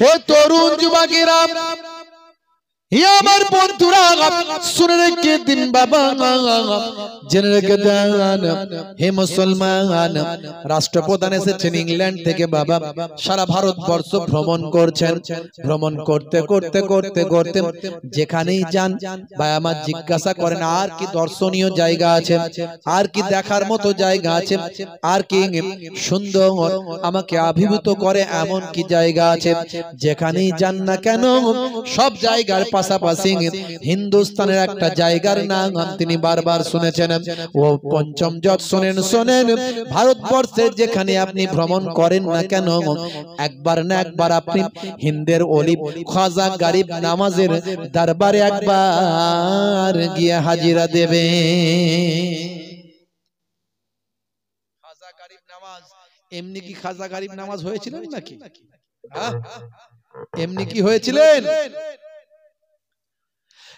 হে তরুণ যুবকেরা, হে আমার বন্ধুরা, শুনে রেখে দিন বাবা, জেনে রেখে দেন হে মুসলমান। রাষ্ট্রপ্রধান এসেছেন ইংল্যান্ড থেকে বাবা, সারা ভারতবর্ষ ভ্রমণ করছেন। ভ্রমণ করতে করতে করতে করতে যেখানেই যান ভাই আমার জিজ্ঞাসা করেন আর কি দর্শনীয় জায়গা আছে, আর কি দেখার মতো জায়গা আছে, আর কি সুন্দর আমাকে আবির্ভূত করে এমন কি জায়গা আছে। যেখানেই যান না কেন সব জায়গার পাশাপাশি হিন্দুস্তানের একটা জায়গার নাম তিনি বারবার শুনেছেন। ও পঞ্চম জট শোনেন শোনেন, ভারতবর্ষের যেখানে আপনি ভ্রমণ করেন না কেন একবার না একবার আপনি হিন্দের অলি খাজা গরিব নামাজের দরবারে একবার গিয়ে হাজিরা দেবে। খাজা গরিব নামাজ এমনি কি খাজা গরিব নামাজ হয়েছিলেন নাকি? এমনি কি হয়েছিলেন?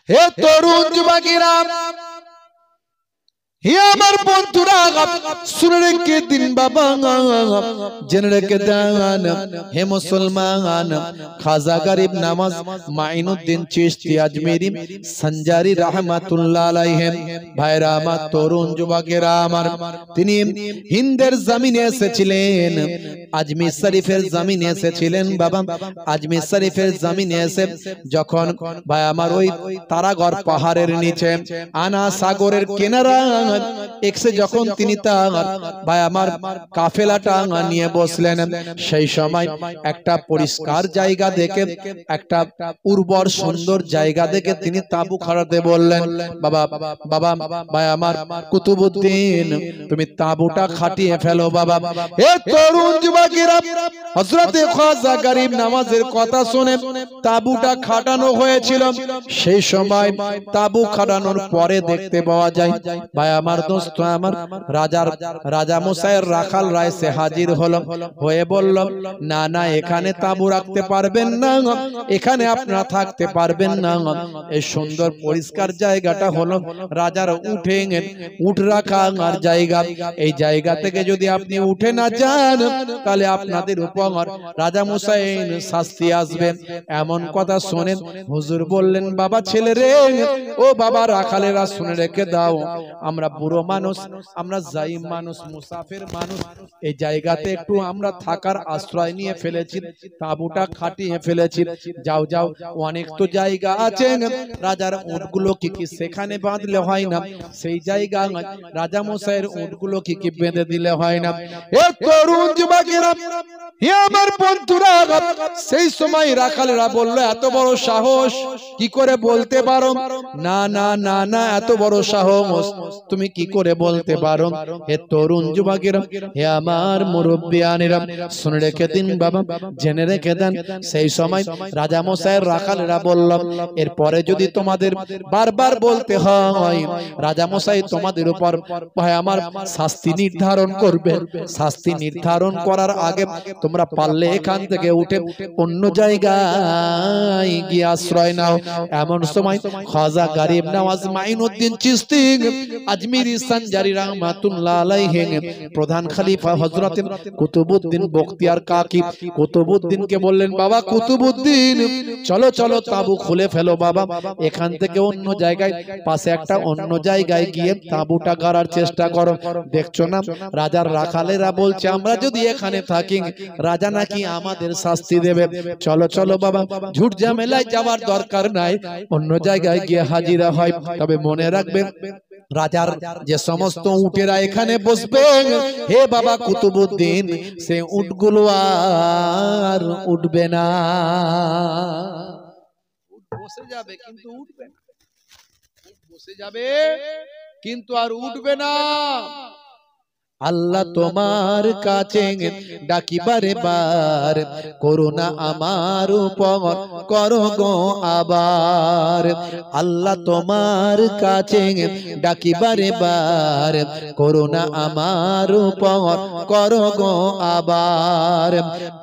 হে তরুণ যুবকেরা, হে আমার বন্ধুরা, শুনে রেখে দিন বাবা, জেনে রেখে দেন হে মুসলমান। খাজা গরিব নামাজ মাইনুদ্দিন চিশতি আজমেরি সঞ্জারি রহমাতুল্লাহ আলাইহি ভাইরা আমার, তরুণ যুবকেরা আমার, তিনি হিন্দের জমিনে এসেছিলেন, আজমির শরীফের জমিনে এসেছিলেন বাবা। আজমির শরীফের জমিনে এসে যখন ভাই আমার ওই তারাগড় পাহাড়ের নিচে আনা সাগরের কিনারা এসে যখন তিনি তার ভাই আমার কাফেলাটা নিয়ে বসলেন, সেই সময় একটা পরিষ্কার জায়গা দেখে, একটা উর্বর সুন্দর জায়গা দেখে তিনি তাঁবু খাড়াতে বললেন। বাবা বাবা ভাই আমার কুতুবউদ্দিন, তুমি তাঁবুটা খাটিয়ে ফেলো বাবা। হে তরুণ যুবকেরা, হযরতে খাজা গরিব নামাজের কথা শুনে তাঁবুটা খাটানো হয়েছিল। সেই সময় তাঁবু খাটানোর পরে দেখতে পাওয়া যায় ভাই আমার দোস্ত আমার, রাজা মশাইয়ের রাখাল রায় সে হাজির হলো, হয়ে বলল না না এখানে তাঁবু রাখতে পারবেন না, এখানে আপনারা থাকতে পারবেন না। এই সুন্দর পরিষ্কার জায়গাটা হলো রাজার উঠ রাখা আর জায়গা। এই জায়গা থেকে যদি আপনি উঠে না যান তাহলে আপনাদের উপর রাজা মশাইয়ের শাস্তি আসবে। এমন কথা শুনে হুজুর বললেন বাবা ছেলে রে, ও বাবা রাখালেরা শুনে রেখে দাও, আমরা বুড়ো মানুষ, আমরা জাইম মানুষ, মুসাফির মানুষ, এই জায়গাতে একটু আমরা থাকার আশ্রয় নিয়ে ফেলেছি, তাঁবুটা খাটিয়ে ফেলেছি। যাও যাও, অনেক তো জায়গা আছে, রাজার উটগুলো কি কি সেখানে বাঁধলে হয় না, সেই জায়গা রাজা মশাইয়ের উটগুলো কি কি বেঁধে দিলে হয় না। এ তরুণ যুবকেরা, হে আমার বন্ধুরা, সেই সময় রাখালেরা বলল এত বড় সাহস কি করে বলতে পারো? না না না না, এত বড় সাহস তুমি কি করে বলতে পারো? হে তরুণ যুবকেরা, হে আমার মুরব্বিয়ানেরা, শুনে রেখে দিন বাবা, জেনে রেখে দেন। সেই সময় রাজা মশাইয়ের রাখালেরা বলল এরপরে যদি তোমাদের বারবার বলতে হয় রাজা মশাই তোমাদের উপর ভাই আমার শাস্তি নির্ধারণ করবে। শাস্তি নির্ধারণ করার আগে তোমরা পারলে এখান থেকে উঠে অন্য জায়গায় গিয়ে আশ্রয় নাও। এমন সময় খাজা গরিব নওয়াজ মাইনুদ্দিন চিশতি আজমিরি সঞ্জারি রহমাতুল্লাহ আলাইহি প্রধান খলিফা হযরত কুতুবউদ্দিন বখতিয়ার কাকি কুতুবউদ্দিনকে বললেন বাবা কুতুবউদ্দিন, চলো চলো তাঁবু খুলে ফেলো বাবা, এখান থেকে অন্য জায়গায় পাশে একটা অন্য জায়গায় গিয়ে তাঁবুটা গাড়ার চেষ্টা করো। দেখছো না রাজার রাখালেরা বলছে আমরা যদি এখানে থাকি রাজা নাকি আমাদের শাস্তি দেবে। চলো চলো বাবা, ঝুট ঝামেলায় যাওয়ার দরকার নাই, অন্য জায়গায় গিয়ে হাজিরা হয়। তবে মনে রাখবে রাজার যে সমস্ত উটেরা এখানে বসবে হে বাবা কুতুবউদ্দিন, সে উটগুলো আর উঠবে না, বসে যাবে কিন্তু উঠবে না, বসে যাবে কিন্তু আর উঠবে না। আল্লাহ তোমার কাছে ডাকিবারে বার, করুণা আমার উপর করো গো আবার। আল্লাহ তোমার কাছে ডাকিবারে বার, করুণা আমার উপর করো গো আবার।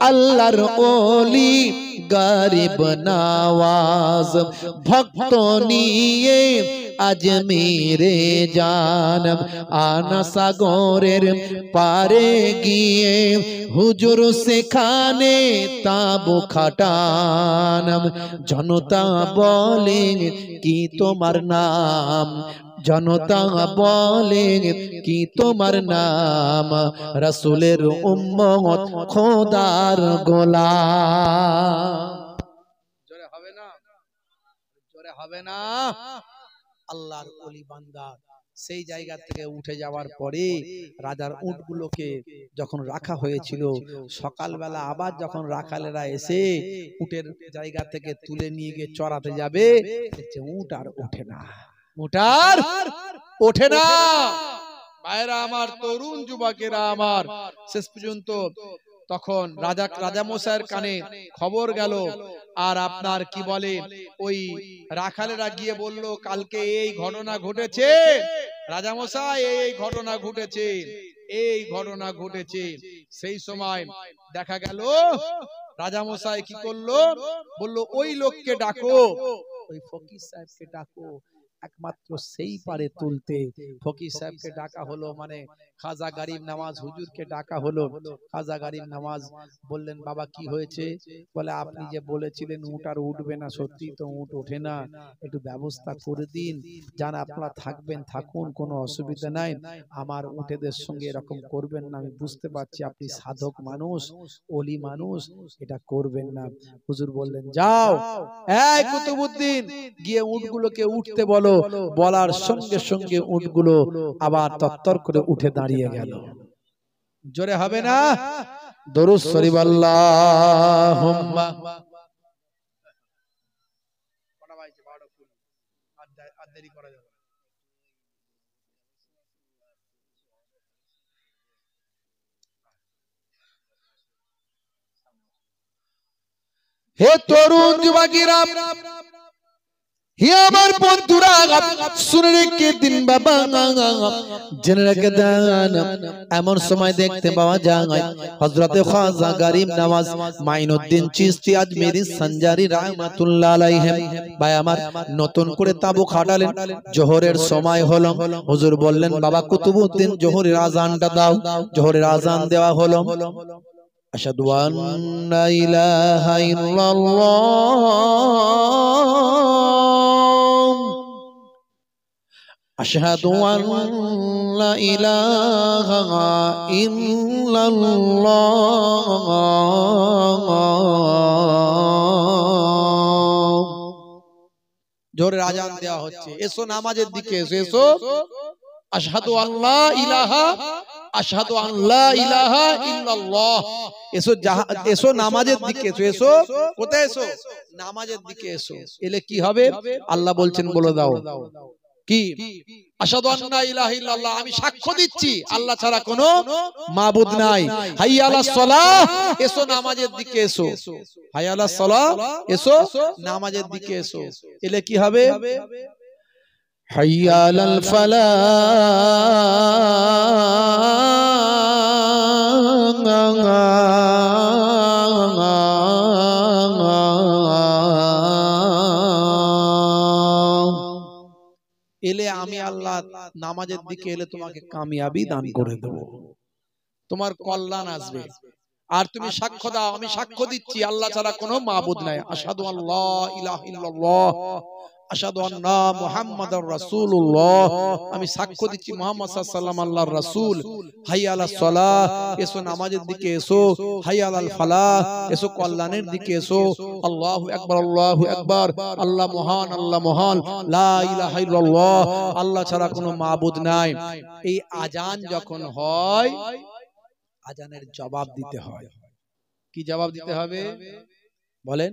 আল্লাহর ওলি গরিব নওয়াজ ভক্ত নিয়ে আজমিরে যান আনা সাগরের পারে গিয়ে হুজুর সেখানে তাবু খাটান জনতা বলে কি তোমার নাম জনতা বলে কি তোমার নাম রাসূলের উম্মত খোদার গোলাম জোরে হবে না জোরে হবে না আল্লাহর ওলি বান্দা সেই জায়গা থেকে উঠে যাওয়ার পরে রাজার উটগুলোকে যখন রাখা হয়েছিল সকালবেলা আবার যখন রাখালেরা এসে উটের জায়গা থেকে তুলে নিয়ে গিয়ে চড়াতে যাবে উট আর ওঠে না উট আর ওঠে না ভাইরা আমার তরুণ যুবকেরা আমার শেষ পর্যন্ত তখন রাজা মশাইয়ের কানে খবর গেল আর আপনার কি বলে ওই রাখালেরা গিয়ে বলল কালকে এই ঘটনা ঘটেছে রাজা মশাই এই ঘটনা ঘটেছে এই ঘটনা ঘটেছে সেই সময় দেখা গেল রাজা মশাই কি করলো বলল ওই লোককে ডাকো ওই ফকির সাহেবকে ডাকো একমাত্র সেই পারে তুলতে ফকির সাহেবকে ডাকা হলো মানে খাজা গরিব নওয়াজ হুজুরকে ডাকা হলো খাজা গরিব নওয়াজ বললেন বাবা কি হয়েছে বলে আপনি যে বলেছিলেন উট আর উঠবে না সত্যি তো উট ওঠে না একটু ব্যবস্থা করে দিন জান আপনারা থাকবেন থাকুন কোনো অসুবিধা নাই আমার উটেদের সঙ্গে এরকম করবেন না আমি বুঝতে পারছি আপনি সাধক মানুষ ওলি মানুষ এটা করবেন না হুজুর বললেন যাও এই কুতুবউদ্দিন গিয়ে উটগুলোকে উঠতে বলো বলার সঙ্গে সঙ্গে উটগুলো আবার তত্তর করে উঠে দাঁড়িয়ে গেল জোরে হবে না দরুদ শরীফ আল্লাহুম্মা হে তরুণ যুবকেরা হে আমার বন্ধুরা শুনে রেখে দিন বাবা জেনে রেখে দেন এমন সময় দেখতে পাওয়া যায় হযরতে খাজা গরিব নওয়াজ মাইনুদ্দিন চিশতি আজমেরি সঞ্জারি রাহমাতুল্লাহ আলাইহি ভাই আমার নতুন করে তাবু খাটালেন জোহরের সময় হলো হুজুর বললেন বাবা কুতুবউদ্দিন জোহরের আযানটা দাও জোহরের আযান দেওয়া হলো আশহাদু আন্না ইলাহা ইল্লাল্লাহ আশহাদু আল্লা ইলাহা ইল্লাল্লাহ জোরে আযান দেওয়া হচ্ছে এসো নামাজের দিকে এসো এসো আশহাদু আল্লা ইলাহা আশহাদু আল্লা ইলাহা ইল্লাল্লাহ এসো এসো নামাজের দিকে এসো এসো কোথায় এসো নামাজের দিকে এসো এলে কি হবে আল্লাহ বলছেন বলে দাও কি আশহাদু আন্না ইলাহা ইল্লাল্লাহ আমি সাক্ষ্য দিচ্ছি আল্লাহ ছাড়া কোনো মাবুদ নাই হাইয়া আলাস সালাহ এসো নামাজের দিকে এসো হাইয়া আলাস সালাহ এসো নামাজের দিকে এসো এলে কি হবে হাইয়া আলাল এলে আমি আল্লাহ নামাজের দিকে এলে তোমাকে কামিয়াবি দান করে দেব তোমার কল্যাণ আসবে আর তুমি সাক্ষ্য দাও আমি সাক্ষ্য দিচ্ছি আল্লাহ ছাড়া কোনো মাবুদ নাই আশহাদু আল্লা ইলাহা ইল্লাল্লাহ আশহাদু আন্না মুহাম্মাদুর রাসূলুল্লাহ আমি সাক্ষ্য দিচ্ছি মুহাম্মদ সাল্লাল্লাহু আলাইহি ওয়াসাল্লাম আল্লাহর রাসূল হাইয়া আলাস সালাহ এসো নামাজের দিকে এসো হাইয়া আলাল ফালাহ এসো কল্যাণের দিকে এসো আল্লাহু আকবার আল্লাহ মহান লা ইলাহা ইল্লাল্লাহ আল্লাহ ছাড়া কোনো মাবুদ নাই এই আযান যখন হয় আযানের জবাব দিতে হয় কি জবাব দিতে হবে বলেন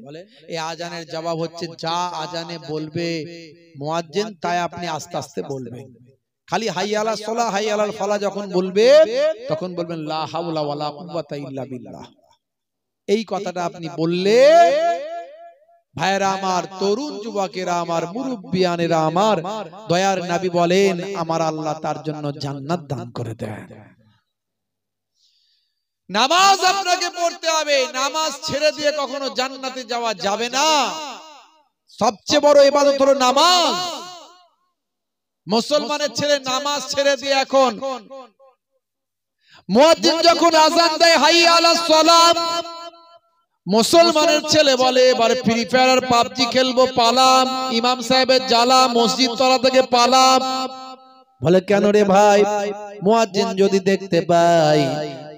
এই আযানের জবাব হচ্ছে যা আযানে বলবে মুয়াজ্জিন তাই আপনি আস্তে আস্তে বলবেন খালি হাইয়া আলাস সালাহ হাইয়া আলাল ফালাহ যখন বলবে তখন বলবেন লা হাওলা ওয়ালা কুওয়াতা ইল্লা বিল্লাহ এই কথাটা আপনি বললে ভাইরা আমার তরুণ যুবকেরা আমার মুরব্বিয়ানেরা আমার দয়ার নবী বলেন আমার আল্লাহ তার জন্য জান্নাত দান করে দেন নামাজ আপনাকে পড়তে হবে, নামাজ ছেড়ে দিয়ে কখনো জান্নাতে যাওয়া যাবে না। সবচেয়ে বড় ইবাদত হলো নামাজ। মুসলমানের ছেলে নামাজ ছেড়ে দিয়ে এখন মুয়াজ্জিন যখন আযান দেয় হাইয়া আলাস সালাম, মুসলমানের ছেলে বলে এবার ফ্রি ফায়ার আর পাবজি খেলবো, পালাম। ইমাম সাহেবের জ্বালা, মসজিদ তলা থেকে পালাম। বলে কেন রে ভাই? মুয়াজ্জিন যদি দেখতে পাই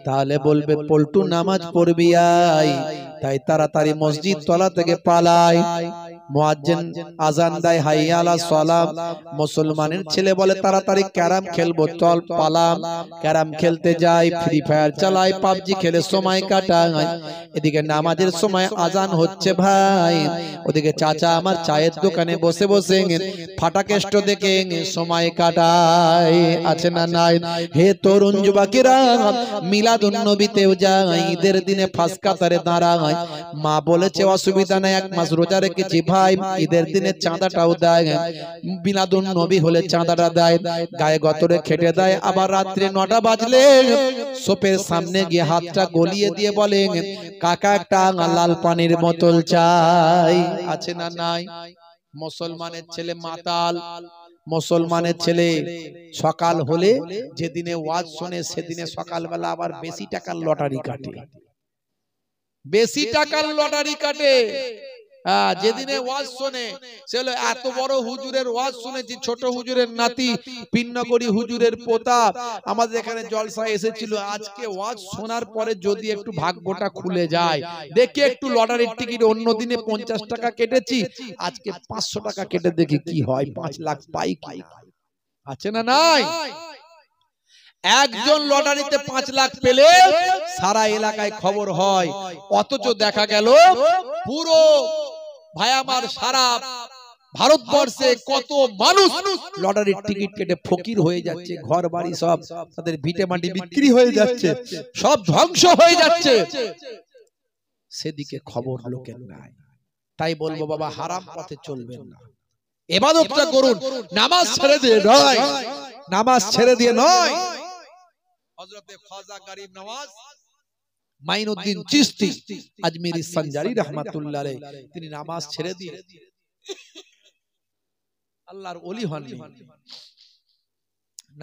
তাহলে বলবে পল্টু নামাজ পড়বি আয়, তাই তাড়াতাড়ি মসজিদ তলা থেকে পালায়। মুয়াজ্জিন আযান দেয় হাইয়া আলাস সালাম, মুসলমানের ছেলে বলে তাড়াতাড়ি ক্যারাম খেলবো, চল পালাম। ক্যারাম খেলতে যায়, ফ্রি ফায়ার চালায়, পাবজি খেলে সময় কাটায়। এদিকে নামাজের সময় আযান হচ্ছে ভাই, ওদিকে চাচা আমার চায়ের দোকানে বসে বসে ফাটা কেষ্ট দেখে সময় কাটায়। আছে না নাই? হে তরুণ যুবকেরা, মিলাদুন নবীতেও যায়, ঈদের দিনে ফাঁস কাতারে দাঁড়ায়। মা বলেছে অসুবিধা নাই, এক মাস রোজা রেখেছি ভাই, ঈদের দিনে চাঁদাটাও দেয়। মিলাদুন নবী হলে চাঁদাটা দেয়, গায়ে গতরে খেটে দেয়। আবার রাত্রে 9টা বাজলে সোপের সামনে গিয়ে হাতটা গলিয়ে দিয়ে বলে কাকা একটা লাল পানির বোতল চাই। আছে না নাই? মুসলমানের ছেলে মাতাল। মুসলমানের ছেলে সকাল হলে যেদিনে ওয়াজ শোনে সেদিনে সকালবেলা আবার বেশি টাকার লটারি কাটে, বেশি টাকার লটারি কাটে। যেদিনে ওয়াজ শোনে সে হলো এত বড় হুজুরের ওয়াজ শুনেছি, ছোট হুজুরের নাতি পিন্নগরী হুজুরের পোতা আমাদের এখানে জলসায় এসেছিল। আজকে ওয়াজ শোনার পরে যদি একটু ভাগ্যটা খুলে যায়, দেখি একটু লটারির টিকিট অন্য দিনে 50 টাকা কেটেছি, আজকে 500 টাকা কেটে দেখি কি হয়, 5 লাখ পাই কি। আছে না নাই? একজন লটারিতে 5 লাখ পেলে সারা এলাকায় খবর হয়, অথচ দেখা গেল পুরো ভাই আমার সারা ভারতবর্ষে কত মানুষ লটারির টিকিট কেটে ফকির হয়ে যাচ্ছে, ঘর বাড়ি সব তাদের ভিটে মাটি বিক্রি হয়ে যাচ্ছে, সব ধ্বংস হয়ে যাচ্ছে, সেদিকে খবর লোকের নাই। তাই বলবো বাবা, হারাম পথে চলবেন না, ইবাদতটা করুন, নামাজ ছেড়ে দিয়ে নয়, নামাজ ছেড়ে দিয়ে নয়। হযরতে খাজা গরিব নওয়াজ মাইনুদ্দিন চিশতি আজমিরি সঞ্জারি রাহমাতুল্লাহ আলাইহি, তিনি নামাজ ছেড়ে দিয়ে আল্লাহর ওলি হননি।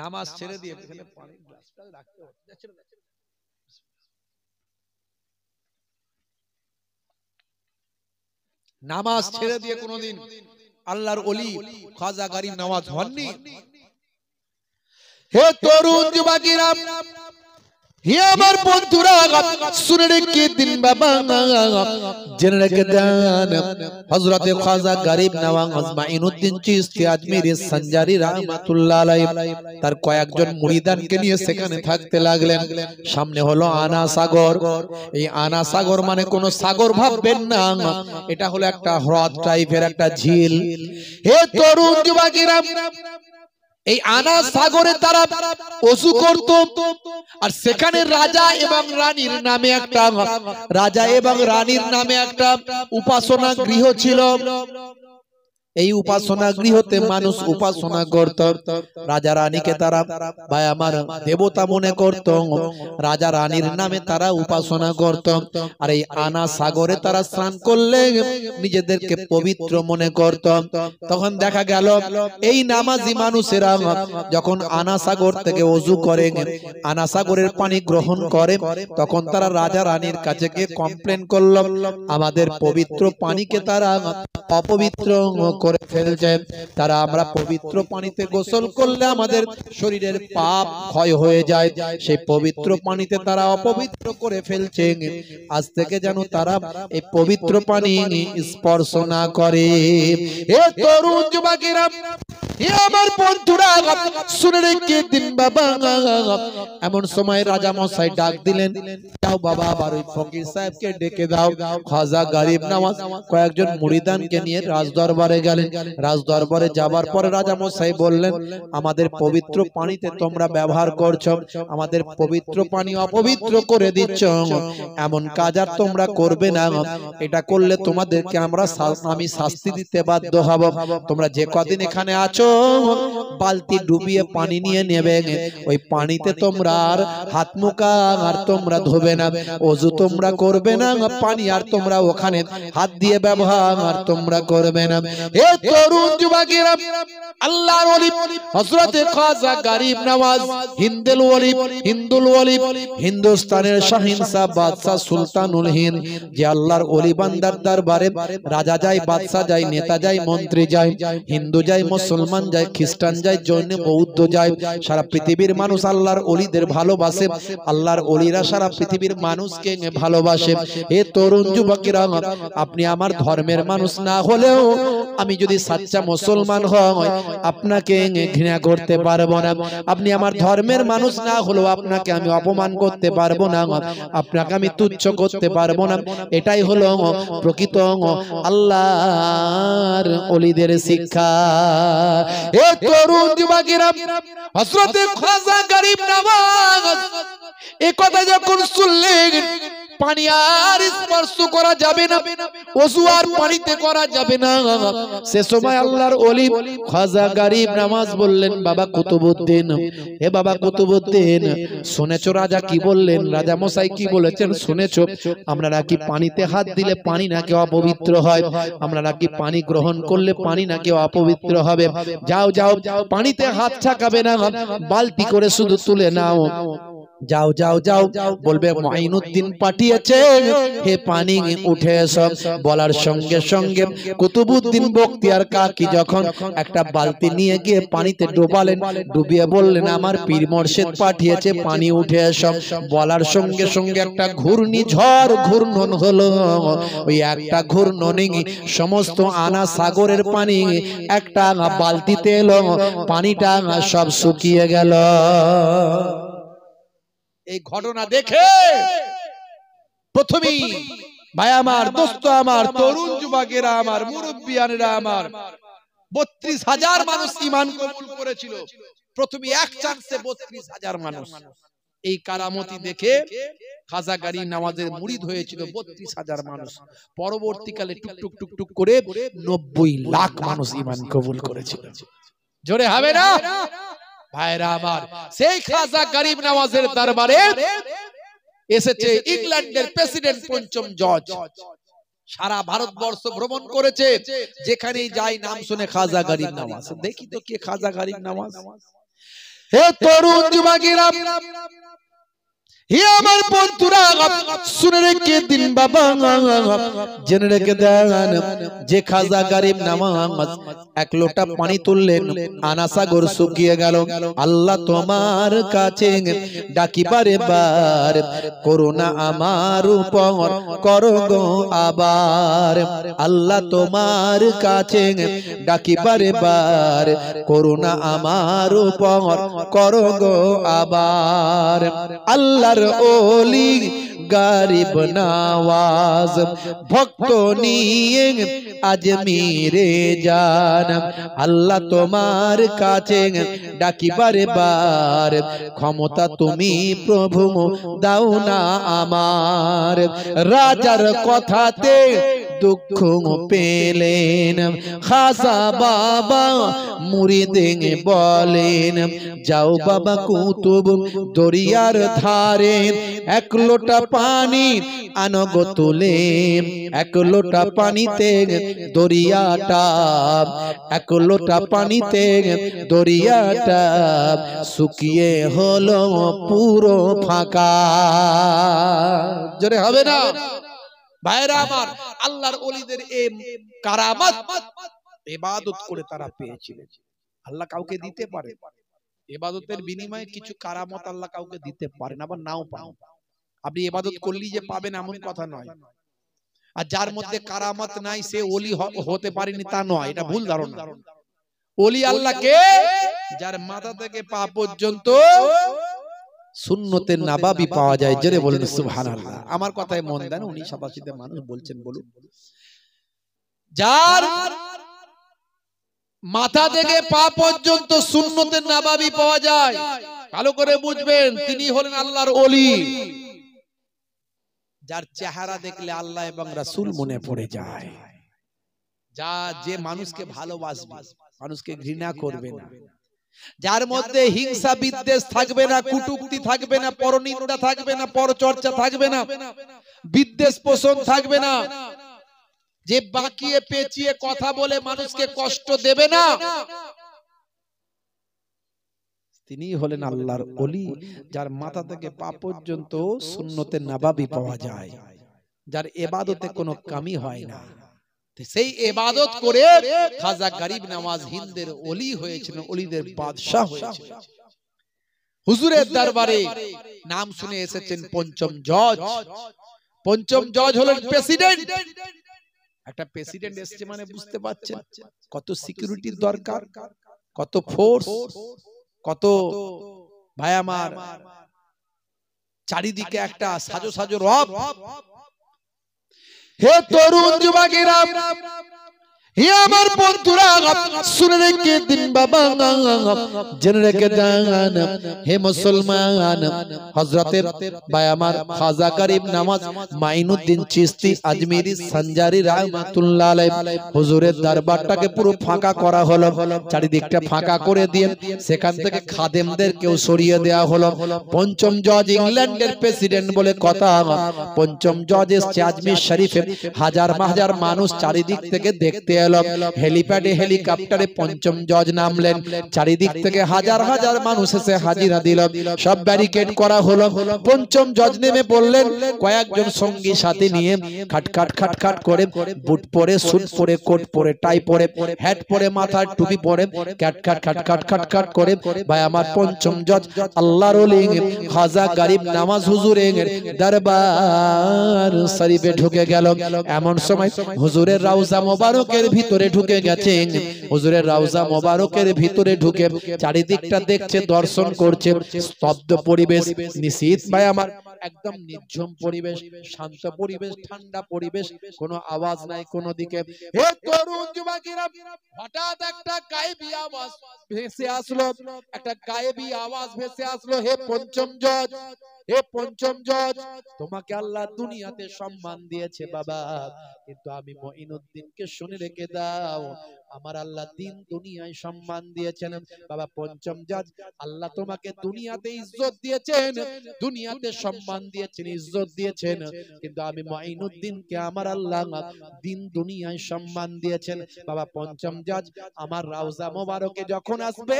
নামাজ ছেড়ে দিয়ে এখানে পানির গ্লাসটা রাখতে হচ্ছে, নামাজ ছেড়ে দিয়ে কোনদিন আল্লাহর ওলি খাজা গরিব নওয়াজ হননি। হে তরুণ যুবকেরা, হে আমার বন্ধুরা, শুনে রেখে দিন বাবা, জেনে রেখে দেন হযরতে খাজা গরিব নওয়াজ মাইনুদ্দিন চিশতি আজমিরি সঞ্জারি রাহমাতুল্লাহ আলাইহি তার কয়েকজন মুরিদানকে নিয়ে সেখানে থাকতে লাগলেন। সামনে হলো আনা সাগর। এই আনা সাগর মানে কোন সাগর ভাববেন না, এটা হলো একটা হ্রদ টাইপের একটা ঝিল। হে তরুণ যুবকেরা, এই আনা সাগরে তারা ওযু করত, আর সেখানে রাজা এবং রানীর নামে একটা উপাসনা গৃহ ছিল। এই উপাসনা গৃহতে মানুষ উপাসনা করত। রাজা রানীকে তারা ভাই আমার দেবতা মনে করত, রাজা রানীর নামে তারা উপাসনা করত। আর এই আনা সাগরে তারা স্নান করলে নিজেদেরকে পবিত্র মনে করত। তখন দেখা গেল এই নামাজি মানুষেরা যখন আনা সাগর থেকে ওযু করে, আনা সাগরের পানি গ্রহণ করে, তখন তারা রাজা রানীর কাছে গিয়ে কমপ্লেন করল, আমাদের পবিত্র পানিকে তারা অপবিত্র করে ফেলছে। তারা আমরা পবিত্র পানিতে গোসল করলে আমাদের শরীরের পাপ ক্ষয় হয়ে যায়, সেই পবিত্র পানিতে তারা অপবিত্র করে ফেলছে। আজ থেকে যেন তারা এই পবিত্র পানি স্পর্শ না করে। হে তরুণ যুবকেরা, হে আমার বন্ধুরা, শুনে রেখে দিন বাবা। এমন সময় রাজা মশাই ডাক দিলেন, যাও বাবা, আবার ওই ফকির সাহেবকে ডেকে দাও। খাজা গরিব নওয়াজ কয়েকজন মুরিদানকে নিয়ে রাজদরবারে গেলেন। রাজদরবারে যাবার পরে রাজা মশাই বললেন, আমাদের পবিত্র পানিতে তোমরা ব্যবহার করছো, আমাদের পবিত্র পানি অপবিত্র করে দিচ্ছ, এমন কাজ আর তোমরা করবে না। এটা করলে তোমাদেরকে আমি শাস্তি দিতে বাধ্য হব। তোমরা যে কদিন এখানে আছো বালতি ডুবিয়ে পানি নিয়ে নেবে, ওই পানিতে তোমরা আর হাত মুখ আর তোমরা ধোবে না, ওযু তোমরা করবে না, পানি আর তোমরা ওখানে হাত দিয়ে ব্যবহার তোমরা করবে না। এ তরুণ যুবকেরা, আল্লাহর ওলি হযরত খাজা গরিব নওয়াজ হিন্দুল ওলি, হিন্দুস্তানের শাহিনশাহ বাদশাহ সুলতানুল হিন্দ, যে আল্লাহর ওলি বান্দার দরবারে রাজা যায়, বাদশা যায়, নেতা যায়, মন্ত্রী যায়, হিন্দু যায়, মুসলমান যায়, খ্রিস্টান যায়, জৈন বৌদ্ধ যায়, সারা পৃথিবীর মানুষ আল্লাহর ওলিদের ভালোবাসে, আল্লাহর ওলিরা সারা পৃথিবীর মানুষকে ভালোবাসে। এ তরুণ যুবকেরা, আপনি আমার ধর্মের মানুষ না হলেও আমি যদি সাচ্চা মুসলমান হই আপনাকে ঘৃণা করতে পারবো না, আপনি আমার ধর্মের মানুষ না হলেও আপনাকে আমি অপমান করতে পারবো না, আপনাকে আমি তুচ্ছ করতে পারবো না। এটাই হলো প্রকৃত আল্লাহর ওলিদের শিক্ষা। এ তরুণ যুবকেরা, হযরত খাজা গরিব নওয়াজ এই কথা যখন শুনলেন, পানি আর স্পর্শ করা যাবে না, ওযু আর পানিতে করা যাবে না, সে সময় আল্লাহর ওলি খাজা গরিব নওয়াজ বললেন, বাবা কুতুবউদ্দিন, হে বাবা কুতুবউদ্দিন, শুনেছো রাজা কি বললেন, রাজা মশাই কি বলেছেন শুনেছো? আমরা নাকি পানিতে হাত দিলে পানি নাকি অপবিত্র হয়, আমরা নাকি পানি গ্রহণ করলে পানি নাকি অপবিত্র হবে। যাও যাও, পানিতে হাত ছাকাবে না, বালতি করে শুধু তুলে নাও, যাও যাও যাও, বলবে মুঈনুদ্দিন পাঠিয়েছে, হে পানি উঠে এসো। বলার সঙ্গে সঙ্গে কুতুবউদ্দিন বখতিয়ার কাকি যখন একটা বালতি নিয়ে গিয়ে পানিতে ডোবালেন, ডুবিয়ে বললেন, আমার পীর মোর্শেদ পাঠিয়েছে, পানি উঠে এসো। বলার সঙ্গে সঙ্গে একটা ঘূর্ণিঝড় ঘূর্ণন হলো, ওই একটা ঘূর্ণনে সমস্ত আনা সাগরের পানি একটা বালতিতে এলো, পানিটা সব শুকিয়ে গেল। এই ঘটনা দেখে প্রথমেই ভাই আমার, দোস্ত আমার, তরুণ যুবকেরা আমার, মুরব্বিয়ানেরা আমার, ৩২,০০০ মানুষ ঈমান কবুল করেছিল। প্রথমে এক চান্সে ৩২,০০০ মানুষ। এই কারামতি দেখে খাজা গরিব নওয়াজের মুরিদ হয়েছিল ৩২,০০০ মানুষ। পরবর্তীকালে টুক টুক টুক করে ৯০ লাখ মানুষ ঈমান কবুল করেছিল। জোরে হবে না ভাইরা আমার? সেই খাজা গরিব নওয়াজের দরবারে এসেছে ইংল্যান্ডের প্রেসিডেন্ট পঞ্চম জর্জ, সারা ভারতবর্ষ ভ্রমণ করেছে, যেখানেই যায় নাম শুনে খাজা গরিব নওয়াজ। দেখি তো কে খাজা গরিব নওয়াজ। হে তরুণ যুবকেরা, হে আমার বন্ধুরা, শুনে রেখে দিন বাবা, জেনে রেখে দেন, যে খাজা গরিব নওয়াজ এক লোটা পানি তুললেন, আনা সাগর শুকিয়ে গেল। আল্লাহ তোমার কাছে ডাকিবারে বার, করুণা আমার উপর করো গো আবার। আল্লাহ তোমার কাছে ডাকিবারে বার, করুণা আমার উপর করো গো আবার। আল্লাহ ওলি গরিব নওয়াজ ভক্ত নিয়ে আজমিরে যান, আল্লাহ তোমার কাছে ডাকিবারে বার, ক্ষমতা তুমি প্রভু দাও না আমার। রাজার কথাতে দুঃখ পেলেন খাজা বাবা, মুরিদে বলেন, যাও বাবা কুতুব দরিয়ার ধারে, এক লোটা পানি আনো গো তুলে, এক লোটা পানিতে দরিয়াটা, এক লোটা পানিতে দরিয়াটা শুকিয়ে হলো পুরো ফাঁকা। জোরে হবে না ভাইরা আমার? আল্লাহর ওলিদের এই কারামত ইবাদত করে তারা পেয়েছিলেন। আল্লাহ কাউকে দিতে পারে, ইবাদতের বিনিময়ে কিছু কারামত আল্লাহ কাউকে দিতে পারেন, আবার নাও পান। আপনি ইবাদত করলেই যে পাবেন এমন কথা নয়। আর যার মধ্যে কারামত নাই সে ওলি হতে পারেনি তা নয়, এটা ভুল ধারণা। ওলি আল্লাহকে যার মাথা থেকে পা পর্যন্ত সুন্নতে নববী পাওয়া যায়। জোরে বলেন সুবহানাল্লাহ। আমার কথায় মন দেন, ১৯৮৭ মানুষ বলছেন বলুন। যার মাথা থেকে পা পর্যন্ত সুন্নতে নববী পাওয়া যায়, ভালো করে বুঝবেন, তিনি হলেন আল্লাহর ওলি। যার চেহারা দেখলে আল্লাহ এবং রাসূল মনে পড়ে যায়, যা যে মানুষকে ভালোবাসবে মানুষকে ঘৃণা করবে না, যার মধ্যে হিংসা বিদ্বেষ থাকবে না, কুটুক্তি থাকবে না, পরনিন্দা থাকবে না, পরচর্চা থাকবে না, বিদ্বেষ পোষণ থাকবে না, যে বাকিয়ে পেঁচিয়ে কথা বলে মানুষকে কষ্ট দেবে না, তিনি হলেন আল্লাহর ওলি, যার মাথা থেকে পা পর্যন্ত সুন্নতে নববী পাওয়া যায়, যার ইবাদতে কোনো কমি হয় না। সেই ইবাদত করে খাজা গরিব নওয়াজ হিন্দের ওলি হয়েছিলেন, ওলিদের বাদশা হয়েছিলেন। হুজুরের দরবারে নাম শুনে এসেছেন পঞ্চম জজ। পঞ্চম জজ হলেন প্রেসিডেন্ট। একটা প্রেসিডেন্ট এসেছে মানে বুঝতে পারছেন কত সিকিউরিটির দরকার, কত ফোর্স, কত ভাই আমার চারিদিকে একটা সাজো সাজো রব। হে তরুণ যুবকেরা, হে আমার বন্ধুরা, শুনে রেখে দিন বাবা, জেনে রেখে দেন হে মুসলমান, হযরতের ভাই আমার খাজা গরিব নওয়াজ মাইনুদ্দিন চিশতি আজমিরি সঞ্জারি রাহমাতুল্লাহ আলাইহি হুজুরের দরবারটাকে পুরো ফাঁকা করা হলো, চারিদিকটা ফাঁকা করে দিয়ে সেখান থেকে খাদেমদেরকেও সরিয়ে দেওয়া হলো। পঞ্চম জজ ইংল্যান্ডের প্রেসিডেন্ট বলে কথা। পঞ্চম জজ এসেছে আজমির শরীফে, হাজার হাজার মানুষ চারিদিক থেকে দেখতে এলো। হেলিপ্যাডে হেলিকপ্টারে পঞ্চম জজ নামলেন, চারিদিক থেকে হাজার হাজার মানুষ এসে হাজিরা দিল, সব ব্যারিকেড করা হলো। পঞ্চম জজ নেমে পড়লেন কয়েকজন সঙ্গী সাথী নিয়ে, খাটখাট খাটখাট করে বুট পরে, স্যুট পরে, কোট পরে, টাই পরে, হ্যাট পরে, মাথায় টুপি পরে, খাটখাট খাটখাট খাটখাট করে ভাই আমার পঞ্চম জজ আল্লাহর ওলি খাজা গরিব নওয়াজ হুজুরের দরবার শরীফে ঢুকে গেল। এমন সময় হুজুরের রওজা মোবারকের ভিতরে ঢুকে গেছেন। হুজুরের রওজা মোবারকের ভিতরে ঢুকে চারিদিকটা দেখছে, দর্শন করছে, স্তব্ধ পরিবেশ, নিশীত ভাই আমার একদম নির্ঝুম পরিবেশ, শান্ত পরিবেশ, ঠান্ডা পরিবেশ, কোনো আওয়াজ নাই কোনো দিকে। হে তরুণ যুবকেরা, হঠাৎ একটা গায়েবী আওয়াজ ভেসে আসলো, একটা গায়েবী আওয়াজ ভেসে আসলো। হে পঞ্চম জজ, হে পঞ্চম জজ, তোমাকে আল্লাহ দুনিয়াতে সম্মান দিয়েছে বাবা, কিন্তু আমি মঈনুদ্দিনকে শুনে রেখে দাও, আমার আল্লাহ দিন দুনিয়ায় সম্মান দিয়েছেন বাবা। পঞ্চম জজ, আল্লাহ তোমাকে দুনিয়াতে ইজ্জত দিয়েছেন, দুনিয়াতে সম্মান দিয়েছেন, ইজ্জত দিয়েছেন, কিন্তু আমি মঈনুদ্দিনকে আমার আল্লাহ দিন দুনিয়ায় সম্মান দিয়েছেন বাবা। পঞ্চম জজ, আমার রওজা মোবারকে যখন আসবে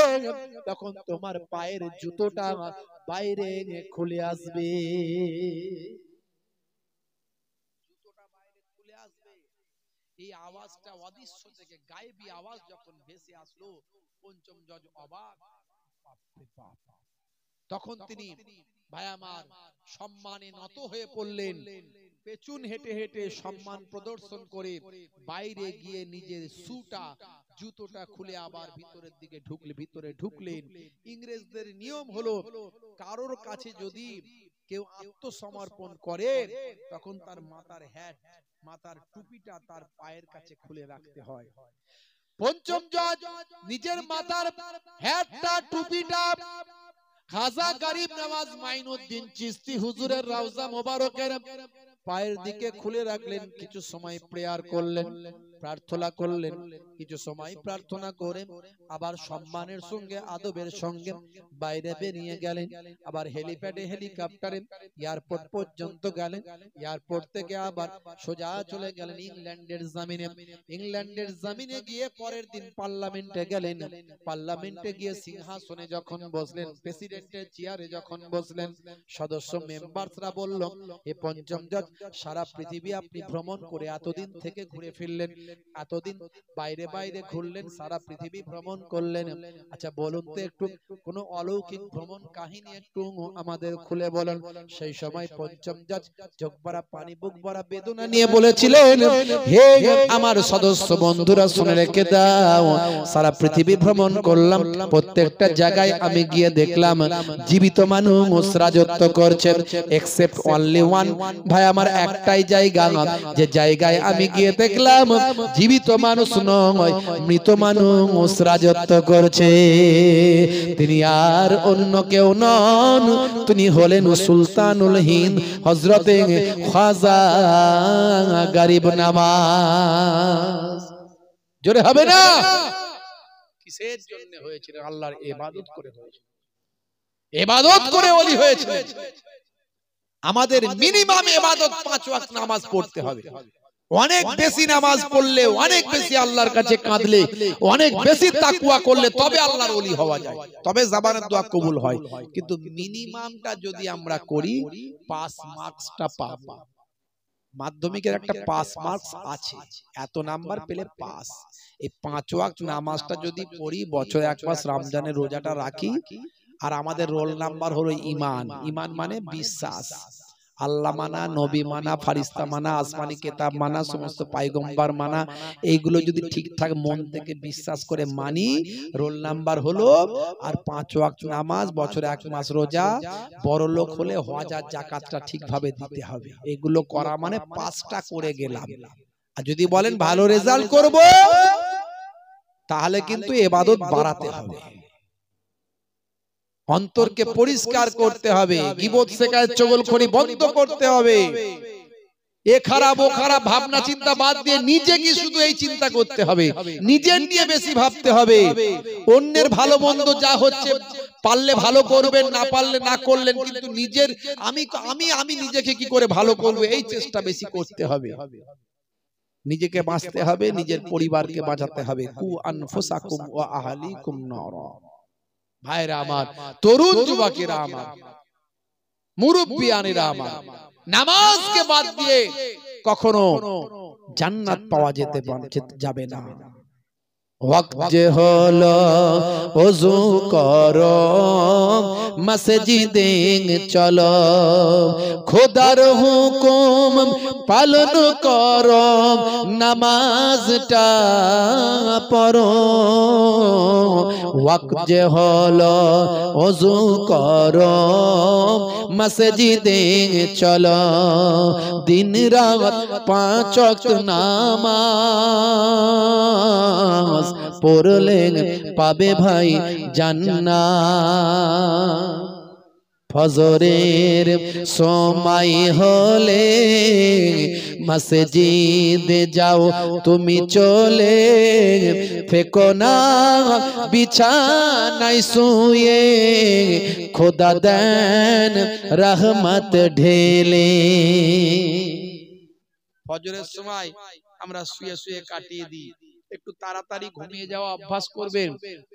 তখন তোমার পায়ের জুতোটা বাইরে খুলে আসবে, জুতোটা বাইরে খুলে আসবে। এই আওয়াজটা অদৃশ্য থেকে গায়েবী আওয়াজ যখন ভেসে আসলো, পঞ্চম জজ অবাক। তখন তিনি ভাই আমার সম্মানে নত হয়ে পড়লেন, পেছন হেঁটে হেঁটে সম্মান প্রদর্শন করে বাইরে গিয়ে নিজের শুটা জুতোটা খুলে আবার ভিতরের দিকে ভিতরে ঢুকলেন। ইংরেজদের নিয়ম হলো কারোর কাছে যদি কেউ আত্মসমর্পণ করে তখন তার মাথার হ্যাট, মাথার টুপিটা তার পায়ের কাছে খুলে রাখতে হয়। পঞ্চম জজ নিজের মাথার হ্যাটটা, টুপিটা খাজা গরিব নওয়াজ মাইনুদ্দিন চিশতি হুজুরের রওজা মোবারকের পায়ের দিকে খুলে রাখলেন। কিছু সময় প্রেয়ার করলেন, প্রার্থনা করলেন, কিছু সময় প্রার্থনা করে আবার সম্মানের সঙ্গে আদবের সঙ্গে বাইরে বেরিয়ে গেলেন। আবার হেলিপ্যাডে হেলিকপ্টারে এয়ারপোর্ট পর্যন্ত গেলেন, এয়ারপোর্ট থেকে আবার সোজা চলে গেলেন ইংল্যান্ডের জমিনে। ইংল্যান্ডের জমিনে গিয়ে পরের দিন পার্লামেন্টে গেলেন। পার্লামেন্টে গিয়ে সিংহাসনে যখন বসলেন, প্রেসিডেন্টের চেয়ারে যখন বসলেন, সদস্য মেম্বাররা বলল, এ পঞ্চম জজ, সারা পৃথিবী আপনি ভ্রমণ করে এতদিন থেকে ঘুরে ফিরলেন, এতদিন বাইরে বাইরে ঘুরলেন, সারা পৃথিবী ভ্রমণ করলেন, আচ্ছা বলুন তো একটু কোন অলৌকিক ভ্রমণ কাহিনী একটু আমাদের খুলে বলেন। সেই সময় পঞ্চম জজ চোখ ভরা পানি, বুক ভরা বেদনা নিয়ে বলেছিলেন, হে আমার সদস্য বন্ধুরা শুনে রেখে দাও, সারা পৃথিবী ভ্রমণ করলাম, প্রত্যেকটা জায়গায় আমি গিয়ে দেখলাম জীবিত মানুষ রাজত্ব করছে, এক্সেপ্ট অনলি ওয়ান, ভাই আমার একটাই জায়গা, যে জায়গায় আমি গিয়ে দেখলাম জীবিত মানুষ নয়, মৃত মানুষ রাজত্ব করছে। তিনি আর অন্য কেউ নন, তিনি হলেন সুলতানুল হিন্দ হযরতে খাজা গরিব নওয়াজ। জোরে হবে না? কিসের জন্য হয়েছিলেন? আল্লাহর ইবাদত করে হয়েছিল, ইবাদত করে ওলি হয়েছিলেন। আমাদের মিনিমাম ইবাদত 5 ওয়াক্ত নামাজ পড়তে হবে। অনেক বেশি নামাজ পড়লে, অনেক বেশি আল্লাহর কাছে কাঁদলে, অনেক বেশি তাকওয়া করলে তবে আল্লাহর ওলি হওয়া যায়, তবে জবানের দোয়া কবুল হয়। কিন্তু মিনিমামটা যদি আমরা করি, পাস মার্কসটা পাবো। মাধ্যমিকের একটা পাস মার্কস আছে, এত নাম্বার পেলে পাস। এই 5 ওয়াক্ত নামাজটা যদি পড়ি, বছরে 1 মাস রমজানের রোজাটা রাখি, আর আমাদের রোল নাম্বার হলো ঈমান। ঈমান মানে বিশ্বাস, আল্লাহ মানা, নবী মানা, ফারিস্তা মানা, আসমানি কিতাব মানা, সমস্ত পয়গম্বর মানা, এইগুলো যদি ঠিকঠাক মন থেকে বিশ্বাস করে মানি, রোল নাম্বার হলো। আর 5 ওয়াক্ত নামাজ, বছরে 1 মাস রোজা, বড় লোক হলে হজ আর যাকাতটা ঠিকভাবে দিতে হবে। এগুলো করা মানে পাঁচটা করে গেলাম। আর যদি বলেন ভালো রেজাল্ট করব, তাহলে কিন্তু ইবাদত বাড়াতে হবে, অন্তরকে পরিষ্কার করতে হবে, গীবত শিকায়ত চগলখড়ি বন্ধ করতে হবে। এ খারাপ ও খারাপ ভাবনা চিন্তা বাদ দিয়ে নিজেকে শুধু এই চিন্তা করতে হবে, নিজের নিয়ে বেশি ভাবতে হবে। অন্যের ভালো মন্দ যা হচ্ছে, পারলে ভালো করবেন, না পারলে না করলেন, কিন্তু নিজের আমি নিজেকে কি করে ভালো করব, এই চেষ্টা বেশি করতে হবে। নিজেকে বাঁচতে হবে, নিজের পরিবারকে বাঁচাতে হবে। কু আনফুসাকুম ওয়া আহলিকুম নারা। ভাইরা আমার, তরুণ যুবকেরা আমার, মুরব্বিয়ানেরা আমার, নামাজকে বাদ দিয়ে কখনো জান্নাত পাওয়া যাবে না। ওয়াক্ত যে হলো ওযু করো, মসজিদে চলো, খোদার হুকুম পালন করো, নামাজটা পড়ো। ওয়াক্ত যে হলো ওযু করো, মসজিদে চলো, দিন রাত 5 ওয়াক্ত নামাজ পড়লে পাবে ভাই জান্নাত। ফজরের সময় হলে মসজিদে যাও তুমি চলে, ফেকো না বিছানায় শুয়ে, খোদা দেন রহমত ঢেলে। ফজরের সময় আমরা শুয়ে শুয়ে কাটিয়ে দিই, একটু তাড়াতাড়ি ঘুমিয়ে যাওয়া অভ্যাস করবেন।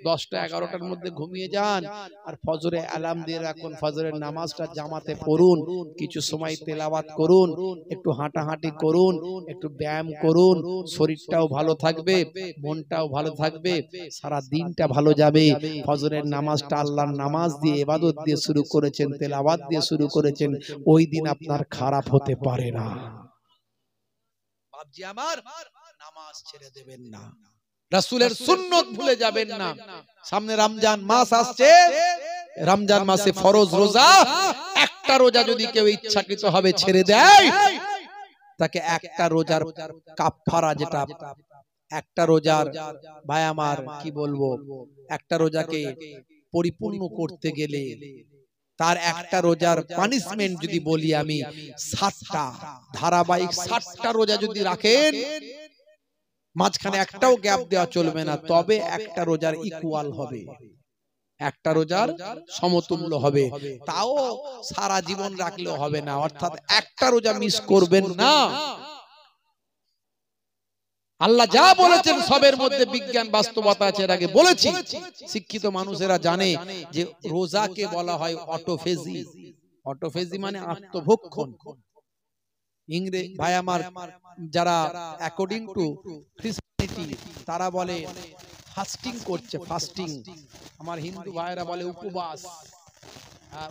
10টা 11টার মধ্যে ঘুমিয়ে যান, আর ফজরে অ্যালার্ম দিয়ে রাখুন, ফজরের নামাজটা জামাতে পড়ুন, কিছু সময় তেলাওয়াত করুন, একটু হাঁটাহাঁটি করুন, একটু ব্যায়াম করুন, শরীরটাও ভালো থাকবে, মনটাও ভালো থাকবে, সারা দিনটা ভালো যাবে। ফজরের নামাজটা আল্লাহর নামাজ দিয়ে, ইবাদত দিয়ে শুরু করেছেন, তেলাওয়াত দিয়ে শুরু করেছেন, ওই দিন আপনার খারাপ হতে পারে না। বাপজি আমার, নামাজ ছেড়ে দেবেন না, রাসূলের সুন্নাত ভুলে যাবেন না। সামনে রমজান মাস আসছে, রমজান মাসে ফরজ রোজা, একটা রোজা যদি কেউ ইচ্ছাকৃত ভাবে ছেড়ে দেয়, তাকে একটা রোজার কাফারা, যেটা একটা রোজার, ভাই আমার কি বলবো, একটা রোজাকে পরিপূর্ণ করতে গেলে তার একটা রোজার পানিশমেন্ট যদি বলি আমি, 60টা ধারাবাহিক 60টা রোজা যদি রাখেন, মাঝখানে একটাও গ্যাপ দেওয়া চলবে না, তবে একটা রোজার ইকুয়াল হবে, একটা রোজার সমতুল্য হবে। তাও সারা জীবন রাখলেও হবে না, অর্থাৎ একটা রোজা মিস করবেন না। আল্লাহ যা বলেছেন সবের মধ্যে বিজ্ঞান বাস্তবতা আছে, এর আগে বলেছি। শিক্ষিত মানুষেরা জানে যে রোজাকে বলা হয় অটোফেজি। অটোফেজি মানে আত্মভক্ষণ। ইংরেজ ভাই আমার, যারা অ্যাকর্ডিং টু খ্রিস্টানিটি তারা বলে ফাস্টিং করছে, ফাস্টিং। আমার হিন্দু ভাইরা বলে উপবাস,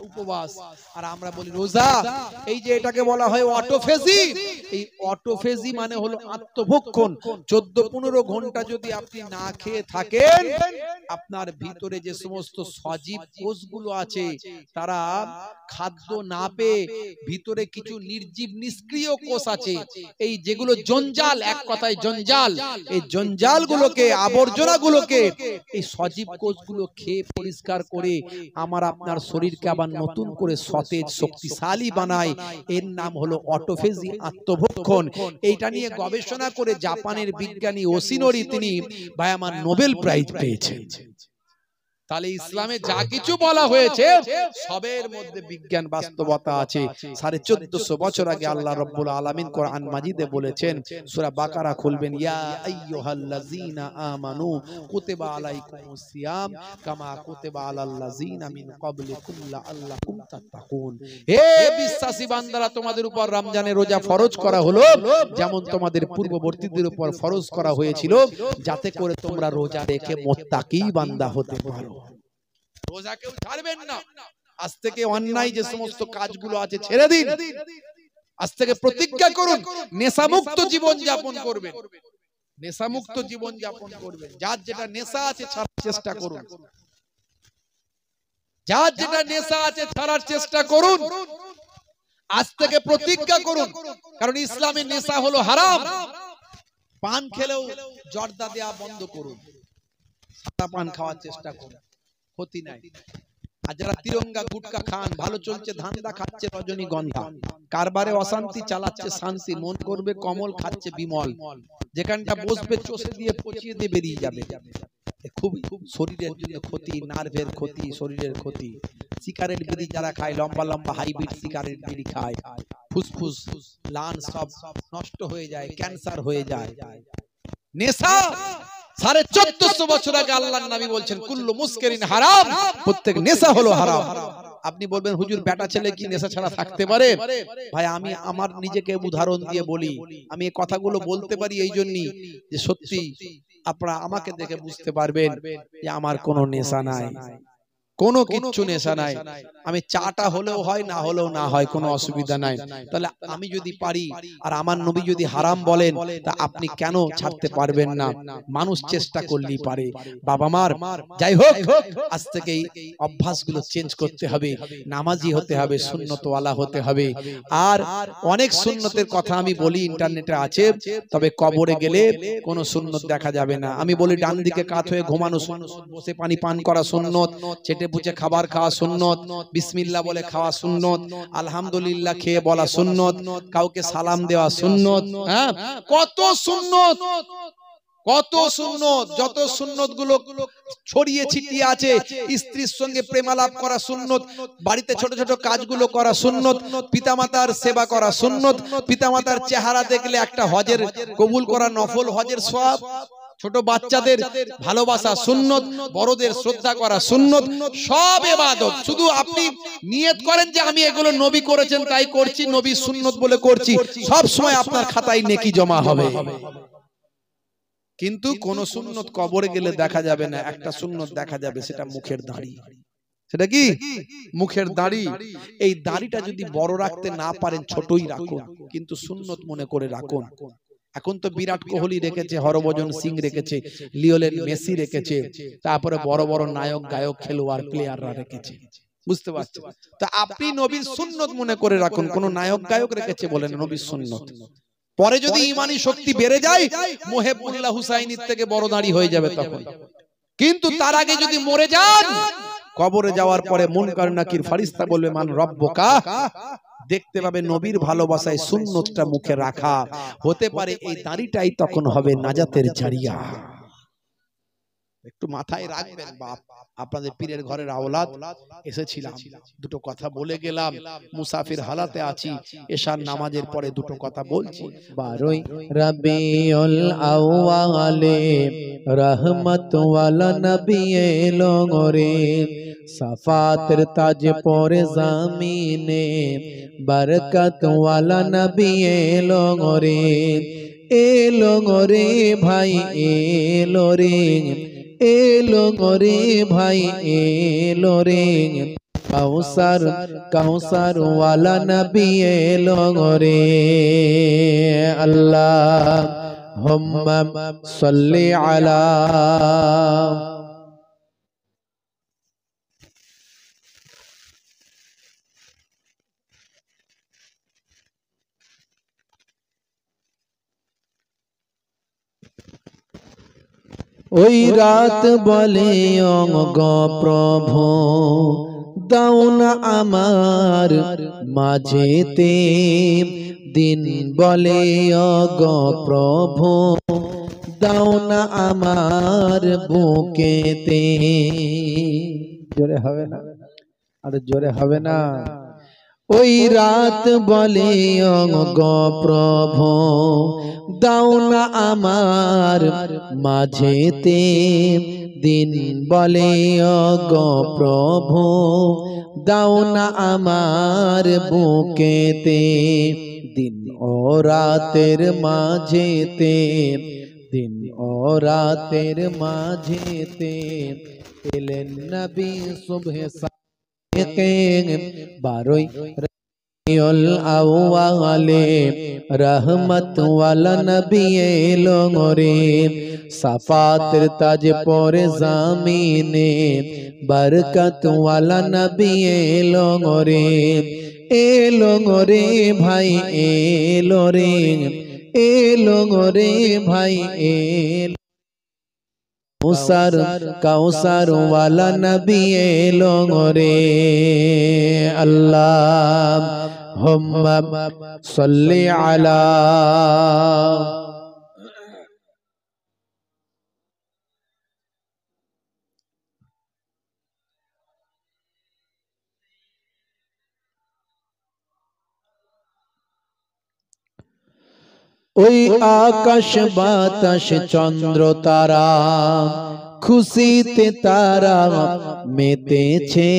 উপবাস, আর আমরা বলি রোজা। এই যে এটাকে বলা হয় অটোফেজি। এই অটোফেজি মানে হলো আত্মভক্ষণ। 14-15 ঘন্টা যদি আপনি না খেয়ে থাকেন, আপনার ভিতরে যে সমস্ত সজীব কোষগুলো আছে, তারা খাদ্য না পেয়ে ভিতরে কিছু নির্জীব নিষ্ক্রিয় কোষ আছে, এই যেগুলো জঞ্জাল, এক কথায় জঞ্জাল, এই জঞ্জালগুলোকে, আবর্জনাগুলোকে এই সজীব কোষগুলো খেয়ে পরিষ্কার করে আমার আপনার শরীরকে আবার নতুন করে সতেজ শক্তিশালী বানায়, এর নাম হলো অটোফেজি, আত্মভক্ষণ। এইটা নিয়ে গবেষণা করে জাপানের বিজ্ঞানী ওসিনোরি তিনি ভাই আমার নোবেল প্রাইজ পেয়েছেন। তাহলে ইসলামে যা কিছু বলা হয়েছে সবের মধ্যে বিজ্ঞান বাস্তবতা আছে। 1450 বছর আগে আল্লাহ রাব্বুল আলামিন কোরআন মাজিদে বলেছেন, সূরা বাকারা খুলবেন, ইয়া আইয়ুহাল্লাযীনা আমানু কুতিবা আলাইকুমুস সিয়াম কামা কুতিবা আলাল্লাযীনা মিন ক্বাবলিকুম লাআল্লাকুম তাত্তাকুন। হে বিশ্বাসী বান্দারা, তোমাদের উপর রমজানের রোজা ফরজ করা হলো যেমন তোমাদের পূর্ববর্তীদের উপর ফরজ করা হয়েছিল, যাতে করে তোমরা রোজা রেখে মুত্তাকি বান্দা হতে পারো। রোজা কেউ ছাড়বেন না। আজ থেকে অন্যায় যে সমস্ত কাজগুলো আছে ছেড়ে দিন। আজ থেকে প্রতিজ্ঞা করুন নেশামুক্ত জীবন যাপন করবেন, নেশামুক্ত জীবন যাপন করবেন। যার যেটা নেশা আছে ছাড়ার চেষ্টা করুন, যার যেটা নেশা আছে ছাড়ার চেষ্টা করুন। আজ থেকে প্রতিজ্ঞা করুন, কারণ ইসলামে নেশা হলো হারাম। পান খেলেও জর্দা দেয়া বন্ধ করুন, সাদা পান খাওয়ার চেষ্টা করুন, ক্ষতি নাই। আর যারা তিরঙ্গা গুটকা খান, ভালো চলছে ধান্দা, খাচ্ছে রজনীগন্ধা, কারবারে অশান্তি চালাচ্ছে শান্তি, মন করবে কমল, খাচ্ছে বিমল, যেখানটা বসবে চষে দিয়ে পচিয়ে দিয়ে বেরিয়ে যাবে। খুব শরীরের জন্য ক্ষতি, নার্ভের ক্ষতি, শরীরের ক্ষতি। সিগারেট বিড়ি যারা খায়, লম্বা লম্বা হাইব্রিড সিগারেট বিড়ি খায়, ফুসফুস লাংস সব নষ্ট হয়ে যায়, ক্যান্সার হয়ে যায়। নেশা 1450 বছর আগে আল্লাহর নবী বলছেন কুল্লু মুসকিরিন হারাম, প্রত্যেক নেশা হলো হারাম। আপনি বলবেন হুজুর বেটা ছেলে কি নেশা ছাড়া থাকতে পারে? ভাই আমি আমার নিজেকে উদাহরণ দিয়ে বলি, আমি এই কথাগুলো বলতে পারি এই জন্যই যে সত্যি আপনারা আমাকে দেখে বুঝতে পারবেন যে আমার কোনো নেশা নাই, কোনো কিচ্ছু নেশা নাই। আমি চাটা হলেও হয়, না হলেও না হয়, কোনো অসুবিধা নাই। তাহলে আমি যদি পারি আর আমার নবী যদি হারাম বলেন, তা আপনি কেন ছাড়তে পারবেন না? মানুষ চেষ্টা করলেই পারে। বাবা মার যাই হোক, আজ থেকে এই অভ্যাসগুলো চেঞ্জ করতে হবে, নামাজি হতে হবে, সুন্নতওয়ালা হতে হবে। আর অনেক সুন্নতের কথা আমি বলি, ইন্টারনেটে আছে, তবে কবরে গেলে কোনো সুন্নত দেখা যাবে না। আমি বলি ডান দিকে কাত হয়ে ঘুমানো সুন্নত, বসে পানি পান করা সুন্নত, চেটে বুঝে খাবার খাওয়া সুন্নত, বিসমিল্লাহ বলে খাওয়া সুন্নত, আলহামদুলিল্লাহ খেয়ে বলা সুন্নত, কাউকে সালাম দেওয়া সুন্নত। হ্যাঁ, কত সুন্নত, কত সুন্নত। যত সুন্নত গুলো ছড়িয়ে ছিটিয়ে আছে, স্ত্রীর সঙ্গে প্রেমালাপ করা সুন্নত, বাড়িতে ছোট ছোট কাজগুলো করা সুন্নত, পিতামাতার সেবা করা সুন্নত, পিতামাতার চেহারা দেখলে একটা হজের কবুল করা নফল হজের সওয়াব, ছোট বাচ্চাদের ভালোবাসা সুন্নত, বড়দের শ্রদ্ধা করা সুন্নত, সব ইবাদত। শুধু আপনি নিয়ত করেন যে আমি এগুলো নবী করেছেন তাই করছি, নবী সুন্নত বলে করছি, সব সময় আপনার খাতায় নেকি জমা হবে। কিন্তু কোন সুন্নত কবরে গেলে দেখা যাবে না, একটা সুন্নত দেখা যাবে, সেটা মুখের দাড়ি। সেটা কি? মুখের দাড়ি। এই দাড়িটা যদি বড় রাখতে না পারেন, ছোটই রাখুন, কিন্তু সুন্নত মনে করে রাখুন। এখন তো বিরাট কোহলি রেখেছে, হরভজন সিং রেখেছে, লিওনেল মেসি রেখেছে, তারপরে বড় বড় নায়ক গায়ক খেলোয়াড় প্লেয়াররা রেখেছে, বুঝতে পারছেন? তো আপনি নবীর সুন্নত মনে করে রাখুন। কোন নায়ক গায়ক রেখেছে বলেন নবীর সুন্নত, পরে যদি ঈমানি শক্তি বেড়ে যায়, মুহিবুল্লাহ হুসাইনির থেকে বড় দাড়ি হয়ে যাবে তখন। কিন্তু তার আগে যদি মরে যান, কবরে যাওয়ার পরে মুনকার নাকির ফেরেশতা বলবে মান রব্বুকা, দেখতে পাবে নবীর ভালোবাসায় সুন্নতটা মুখে রাখা। হতে পারে এই দাড়িটাই তখন হবে নাজাতের জারিয়া। একটু মাথায় রাখবেন বাপ, আপনাদের পীরের ঘরের আওলাদ এসেছিলাম, দুটো কথা বলে গেলাম, মুসাফির হালাতে আছি, এশার নামাজের পরে দুটো কথা বলছি। 12 রবিউল আউয়ালে রহমত ওয়ালা নবী এলো রে, সাফাতের তাজ পরে জামিনে বরকত ওয়ালা নবী এলো রে, এলো রে ভাই এলো রে, এলো রে ভাই এলো রে, কাউসার কাউসার ওয়ালা নবী এলো রে। আল্লাহুম্মা সাল্লি আলা। ওই রাত বলে অঙ্গ প্রভু দাও না আমার মাঝেতে দিন বলে ওগো প্রভু দাও না আমার বুকেতে জোরে হবে না আর জোরে হবে না ওই রাত বলে ওগো প্রভু দাও না আমার মাঝেতে দিন বলে ওগো প্রভু দাও না আমার বুকেতে দিন ও রাতের মাঝেতে দিন ও রাতের মাঝেতে এলেন নবী সুবহে সাদিকে 12 রবিউল আউয়ালে রহমত ওয়ালা নবী এলো রে সাফাতের তাজ পরে জামিনে বরকত ওয়ালা নবী এলো রে ভাই এলো রে ভাই এলো কাউসার ওয়ালা নবী এলো রে আল্লাহুম্মা সাল্লি আলা ওই আকাশ বাতাস চন্দ্র তারা খুশিতে তারা মেতেছে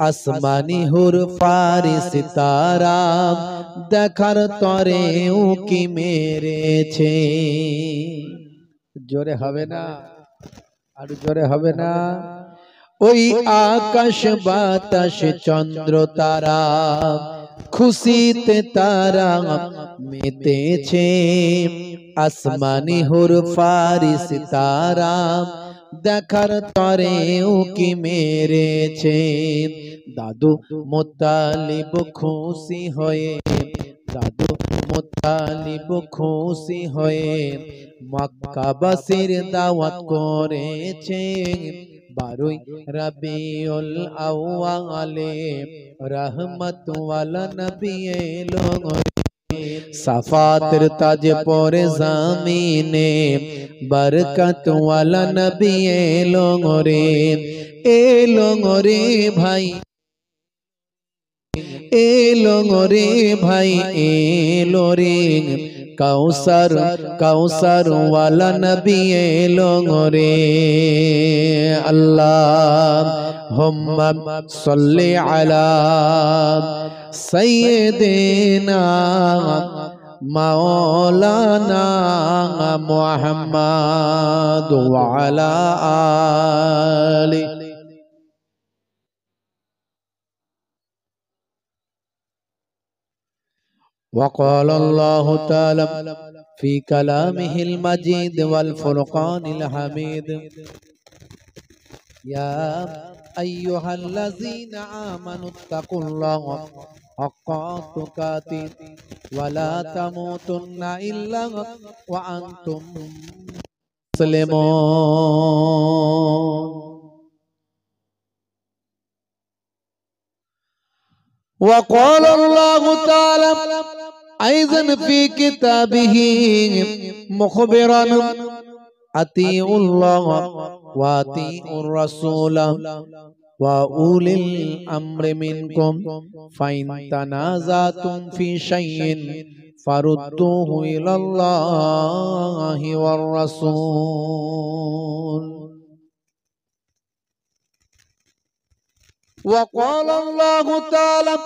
আসমানি হুর ফারিস তারা দেখার তরে উকি মেরেছে জোরে হবে না আর জোরে হবে না ওই আকাশ বাতাস চন্দ্র তারা খুশিতে তারা মেতেছে আসমানি হুর ফারিস তারা দেখার তরে উকি মেরেছে দাদু মুত্তালিব খুশি হয়ে দাদু মুত্তালিব খুশি হয়ে মক্কাবাসীর দাওয়াত করেছে 12 রবিউল আউয়ালে রহমত ওয়ালা নবী এলো সাফাতের তাজ পরে জামিনে বরকত ওয়ালা নবী এলো রে ভাই এলো রে ভাই এলো রে কাউসার ওয়ালা নবী এলো রে আল্লাহুম্মা সাল্লি আলা সাইয়্যিদিনা মাওলানা মুহাম্মদ ওয়া আলা আলি وقال الله تعالى في كلامه المجيد والفرقان الحميد يا أيها الذين آمنوا اتقوا الله حق تقاته ولا تموتن إلا وأنتم مسلمون وقال الله تعالى أيضا في كتابه مخبرا أطيعوا الله وأطيعوا الرسول وأولي الأمر منكم فإن تنازعتم في شيء فردوه إلى الله والرسول وقال الله تعالى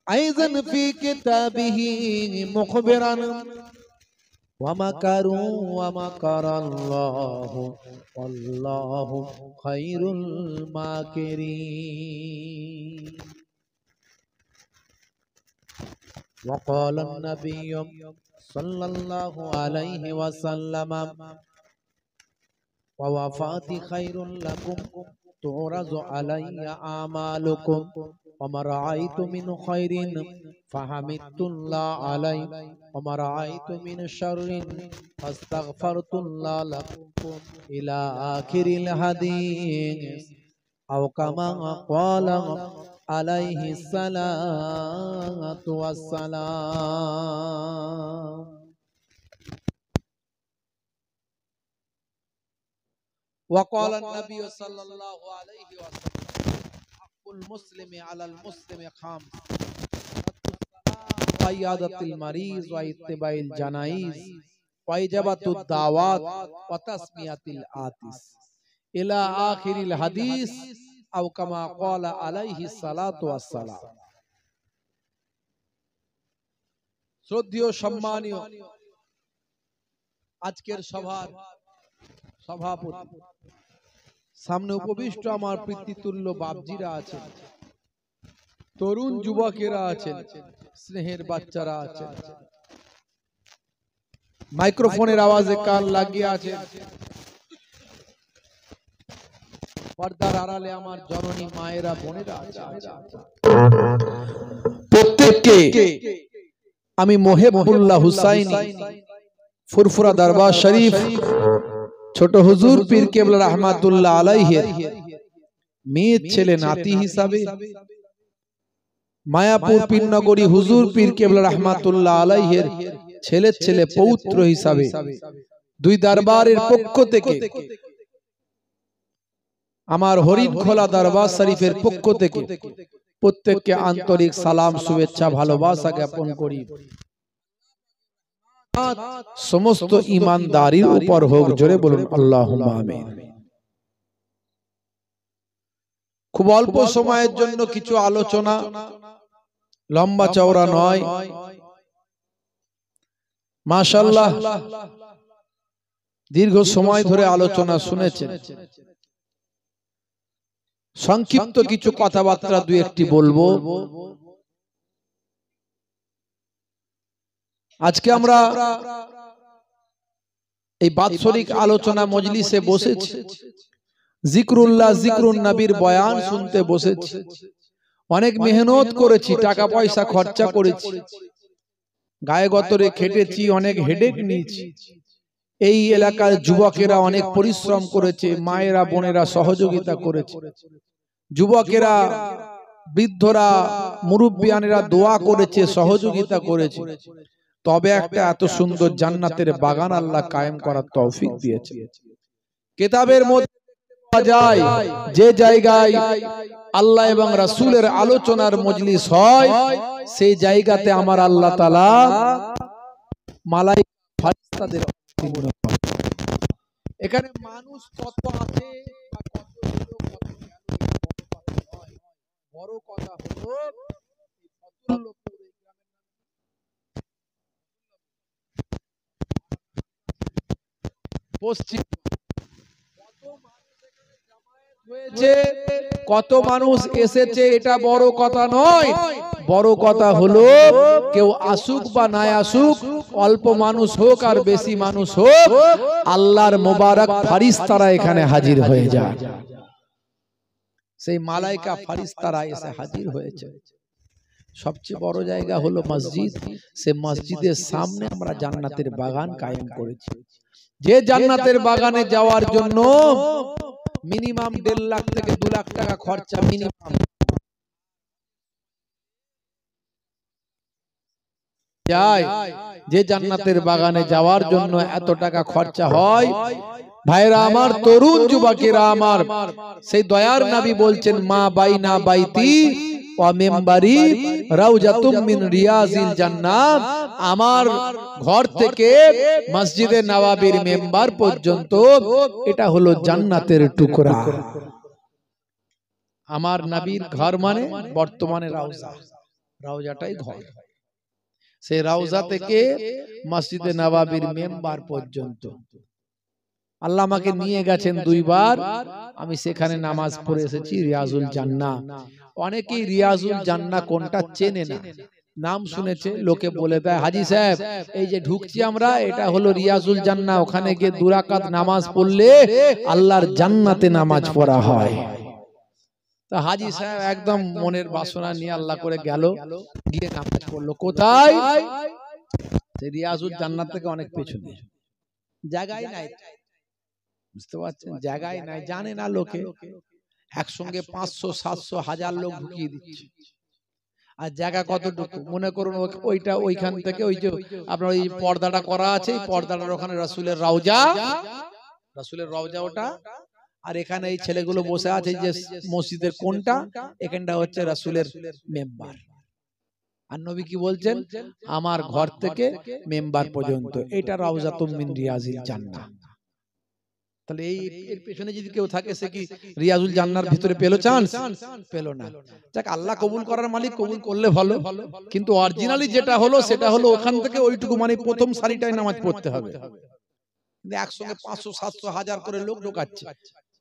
أيضا في كتابه مخبرا ومكروا ومكر الله والله خير الماكرين وقال النبي صلى الله عليه وسلم ووفاتي خير لكم تعرض علي أعمالكم وما رأيت من خير فحمدت الله عليه وما رأيت من شر فاستغفرت الله لكم إلى آخر الحديث আও কামা ক্বালা আলাইহিস সালাতু ওয়াস সালাম। وقال النبي صلى الله عليه وسلم حق المسلم على المسلم خمس: وعيادة المريض واتباع الجنائز وإجابة الدعوات وتسمية العاطس إلى آخر الحديث أو كما قال عليه الصلاة والسلام। শ্রদ্ধেয় সম্মানীয় আজকের সভার সভাপতি, সামনে উপবিষ্ট আমার পিতৃতুল্য বাপজিরা আছেন, তরুণ যুবকেরা আছেন, স্নেহের বাচ্চারা আছেন, মাইক্রোফোনের আওয়াজে কান লাগিয়ে আছে, পর্দার আড়ালে আমার জননী মায়েরা বোনেরা আছে। প্রত্যেককে আমি মোহেবুল্লাহ হুসাইনি ফুরফুরা দরবার শরীফ ছোট হুজুর পীর কেবলা রহমাতুল্লাহ আলাইহির মেয়ের ছেলে নাতি হিসাবে, মায়াপুর পীরনগরী হুজুর পীর কেবলা রহমাতুল্লাহ আলাইহির ছেলের ছেলে পৌত্র হিসাবে দুই দরবারের পক্ষ থেকে, আমার হরিণখোলা দরবার শরীফের পক্ষ থেকে প্রত্যেককে আন্তরিক সালাম, শুভেচ্ছা, ভালোবাসা জ্ঞাপন করি। সমস্ত ঈমানদারির উপর হোক, জোরে বলুন আল্লাহুম্মা আমিন। খুব অল্প সময়ের জন্য কিছু আলোচনা, লম্বা চওড়া নয়। মাশাআল্লাহ দীর্ঘ সময় ধরে আলোচনা শুনেছেন, সংক্ষিপ্ত কিছু কথাবার্তা দুই একটি বলবো। আজকে আমরা এই বাৎসরিক আলোচনা মজলিসে বসেছি, জিকরুল্লাহ জিকরুন নবীর বয়ান শুনতে বসেছি। অনেক মেহনত করেছি, টাকা পয়সা খরচা করেছি, গায়ে গতরে খেটেছি, অনেক হেডেক নিয়েছি। এই এলাকার যুবকেরা অনেক পরিশ্রম করেছে, মায়েরা বোনেরা সহযোগিতা করেছে, যুবকেরা বৃদ্ধরা মুরব্বিয়ানেরা দোয়া করেছে, সহযোগিতা করেছে। তবে একটা এত সুন্দর জান্নাতের বাগান আল্লাহ কায়েম করার তৌফিক দিয়েছে। কিতাবের মধ্যে পাওয়া যায়, যে জায়গায় আল্লাহ এবং রাসূলের আলোচনার মজলিস হয়, সেই জায়গাতে আমার আল্লাহ তাআলা মালায়েকা ফেরেশতাদের অবতীর্ণ করে। এখানে মানুষ কত আছে বা কত এলো কত গেল, বড় কথা হলো পশ্চিম কত মানুষ এসেছে, এটা বড় কথা নয়। বড় কথা হলো কেউ আসুক বা না আসুক, অল্প মানুষ হোক আর বেশি মানুষ হোক, আল্লাহর মোবারক ফেরেশতারা এখানে হাজির হয়ে যায়। সেই মালায়েকা ফেরেশতারা এসে হাজির হয়েছে। সবচেয়ে বড় জায়গা হলো মসজিদ। সে মসজিদের সামনে আমরা জান্নাতের বাগান কায়েম করেছি। যে জান্নাতের বাগানে যাওয়ার জন্য মিনিমাম 1.5 লাখ থেকে 2 লাখ টাকা খরচা মিনিমাম যায়, যে জান্নাতের বাগানে যাওয়ার জন্য এত টাকা খরচা হয়। ভাইরা আমার, তরুণ যুবকেরা আমার, সেই দয়ার নবী বলছেন, মা বাইনা বাইতি ওয়া মিম্বারি রাউজাতুম মিন রিয়াজিল জান্নাত। আমার ঘর থেকে মসজিদে নববীর মেম্বার পর্যন্ত এটা হলো জান্নাতের টুকরা। আমার নবীর ঘর মানে বর্তমানে রাউজা, রাউজাটাই ঘর। সেই রাউজা থেকে মসজিদে নববীর মেম্বার পর্যন্ত আল্লাহ আমাকে নিয়ে গেছেন 2 বার। আমি সেখানে নামাজ পড়ে এসেছি, রিয়াজুল জান্নাহ। অনেকেই রিয়াজুল জান্নাহ কোনটা চেনে না, নাম শুনেছে, লোকে বলে দেয়, হাজী সাহেব এই যে ঢুকছি আমরা, এটা হলো রিয়াজুল জান্নাহ, ওখানে গিয়ে 2 রাকাত নামাজ পড়লে আল্লাহর জান্নাতে নামাজ পড়া হয়। তা হাজী সাহেব একদম মনের বাসনা নিয়ে আল্লাহ করে গেল, গিয়ে নামাজ পড়লো। কোথায়? রিয়াজুল জান্নাত থেকে অনেক পেছনে, জায়গায় নাই, বুঝতে পারছেন, জায়গায় নাই, জানে না লোকে। একসঙ্গে 500 700 1000 লোক ঢুকিয়ে দিচ্ছে। আর জায়গা কতটুকু মনে করুন, ওইটা ওইখান থেকে ওই যে আপনার ওই পর্দাটা করা আছে, এই পর্দাটার ওখানে রাসূলের রওজা ওটা, আর এখানে এই ছেলেগুলো বসে আছে যে মসজিদের কোনটা, এখানটা হচ্ছে রাসূলের মেম্বার। আর নবী কি বলছেন, আমার ঘর থেকে মেম্বার পর্যন্ত এটা রাউজাতুম মিন রিয়াজিল জান্নাহ। তাহলে এই এর পেছনে যদি কেউ থাকে সে কি রিয়াজুল জান্নাহর ভিতরে পেলো চান্স? পেলো না। যাক, আল্লাহ কবুল করার মালিক, কবুল করলে ভালো, কিন্তু অরিজিনালি যেটা হলো সেটা হলো ওখান থেকে ওইটুকু, মানে প্রথম সারিটায় নামাজ পড়তে হবে। কিন্তু একসঙ্গে 500 700 1000 করে লোক ঢোকাচ্ছে,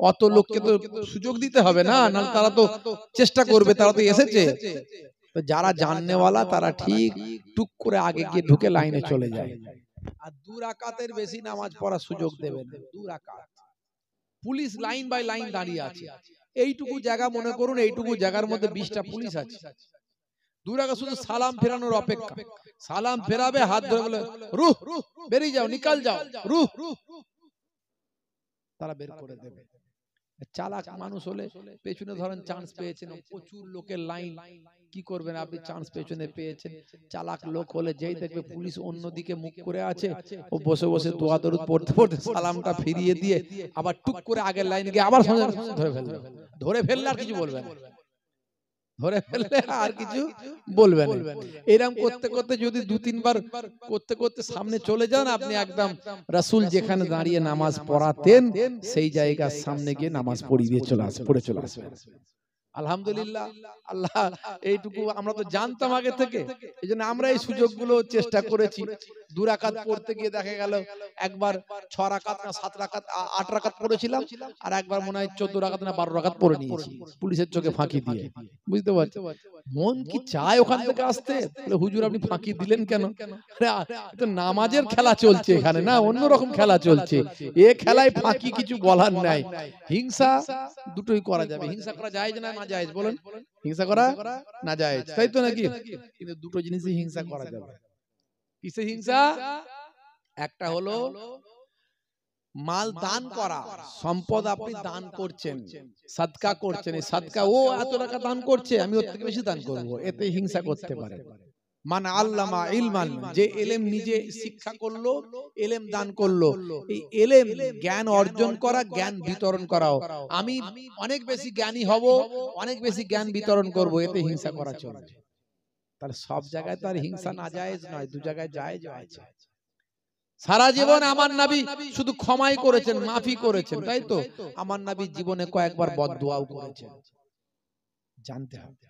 অত লোককে তো সুযোগ দিতে হবে না, না তারা তো চেষ্টা করবে, তারা তো এসেছে। তো যারা জাননেওয়ালা তারা ঠিক টুক করে আগে গিয়ে ঢুকে লাইনে চলে যায়। আর 2 রাকাতের বেশি নামাজ পড়ার সুযোগ দেবেন না। 2 রাকাত পুলিশ লাইন বাই লাইন দাঁড়িয়ে আছে, এইটুকু জায়গা মনে করুন, এইটুকু জায়গার মধ্যে 20টা পুলিশ আছে। 2 রাকাত শুধু সালাম ফেরানোর অপেক্ষা। সালাম ফেরাবে, হাত ধরে বলে রুহ বেরিয়ে যাও, নিকাল যাও, রুহ, তারা বের করে দেবে। চালাক মানুষ হলে পেছনে ধরেন চান্স পেয়েছেন, প্রচুর লোকের লাইন, কি করবেন আপনি? চান্স পেছনে পেয়েছেন। চালাক লোক হলে যেই দেখবে পুলিশ অন্যদিকে মুখ করে আছে, ও বসে বসে দোয়া দরুদ পড়তে পড়তে সালামটা ফিরিয়ে দিয়ে আবার টুক করে আগের লাইনে গিয়ে আবার ধরে ফেললে আর কিছু বলবেন, ধরে ফেললে আর কিছু বলবেন। এরকম করতে করতে যদি 2-3 বার করতে করতে সামনে চলে যান, আপনি একদম রাসূল যেখানে দাঁড়িয়ে নামাজ পড়াতেন সেই জায়গার সামনে গিয়ে নামাজ পড়ে চলে আসবেন। আলহামদুলিল্লাহ, আল্লাহ এইটুকু আমরা তো জানতাম আগে থেকে, এইজন্য আমরা এই সুযোগগুলো চেষ্টা করেছি। 2 রাকাত পড়তে গিয়ে দেখা গেল একবার 6 রাকাত না 7 রাকাত 8 রাকাত পড়েছিলাম, আর একবার মনে হয় 14 রাকাত না 12 রাকাত পড়ে নিয়েছি পুলিশের চোখে ফাঁকি দিয়ে। বুঝতে পারছেন মন কি চায় ওখান থেকে আসতে? হুজুর আপনি ফাঁকি দিলেন কেন? তো নামাজের খেলা চলছে এখানে, না অন্যরকম খেলা চলছে। এ খেলায় ফাঁকি কিছু বলার নাই। হিংসা দুটোই করা যাবে। হিংসা করা জায়েজ না না জায়েজ বলেন? হিংসা করা না জায়েজ, তাই তো নাকি? কিন্তু দুটো জিনিসই হিংসা করা যাবে। কিসে হিংসা? একটা হলো মাল দান করা, সম্পদ আপনি দান করছেন, সাদকা করছেন, এই সাদকা ও এত টাকা দান করছে, আমি ওর থেকে বেশি দান করব, এতে হিংসা করতে পারে। মান আল্লামা ইলমান, যে ইলম নিজে শিক্ষা করলো, ইলম দান করলো, এই ইলম জ্ঞান অর্জন করা, জ্ঞান বিতরণ করাও। আমি অনেক বেশি জ্ঞানী হব, অনেক বেশি জ্ঞান বিতরণ করব, এতে হিংসা করা চলবে। তাহলে সব জায়গায় তো আর হিংসা না জায়েজ নয়, 2 জায়গায় জায়েজ আছে। সারা জীবন আমার নবী শুধু ক্ষমাই করেছেন, মাফি করেছেন, তাই তো? আমার নবী জীবনে কয়েকবার বদদুয়াও করেছেন, জানতে হবে।